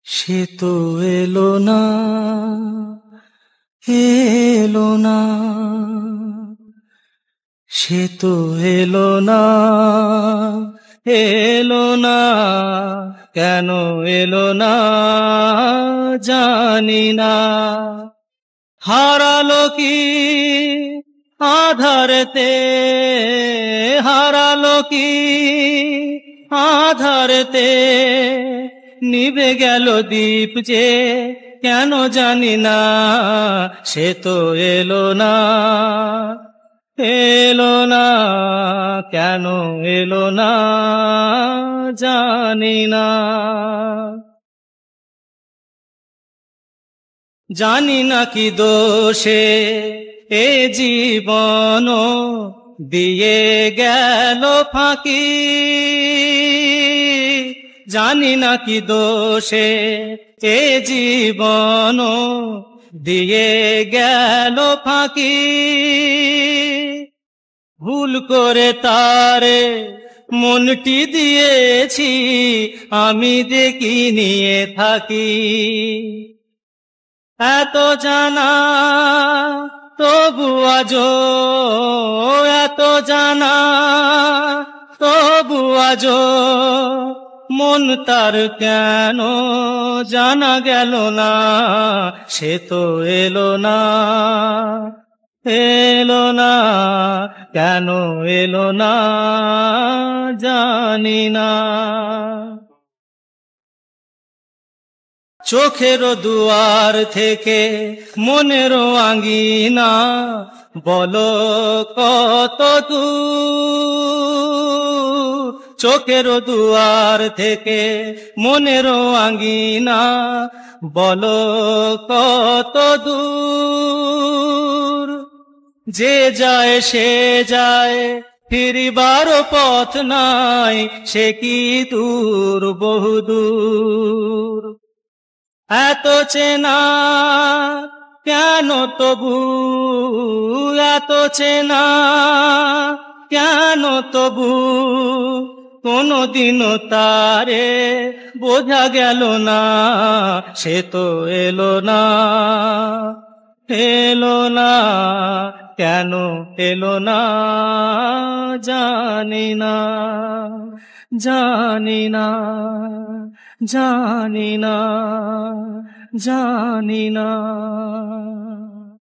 সে তো এলো না, এলো না, সে তো এলো না, এলো না, কেন এলো না জানি না। হারালো কি আধারেতে, হারালো কি আধারেতে, নিভে গেল দীপ যে কেন জানি না। সে তো এলো না, এলো না, কেন এলো না জানি না। জানি না কি দোষে এ জীবন দিয়ে গেল ফাঁকি, জানি না কি দোষে এ জীবন দিয়ে গেল ফাঁকি। ভুল করে তারে মনটি দিয়েছি, আমি দেখি নিয়ে থাকি। এত জানা তবু আজো, এত জানা তবু আজো, মন তার কেন জানা গেল না। সে তো এলো না, এলো না, কেন এলো না জানি না। চোখের দুয়ার থেকে মনের আঙ্গিনা, বলো কত দূর। চোখের দুয়ার থেকে মনের আঙ্গিনা, বলো কত দূর। যে যায় সে যায়, ফিরিবার পথ নাই, সে কি দূর বহুদূর। এত চেনা কেন তবু, এত চেনা কেন তবু, কোনদিনও তারে বোঝা গেল না। সে তো এলো না, এলো না, কেন এলো না জানি না, জানি না, জানি না, জানি না।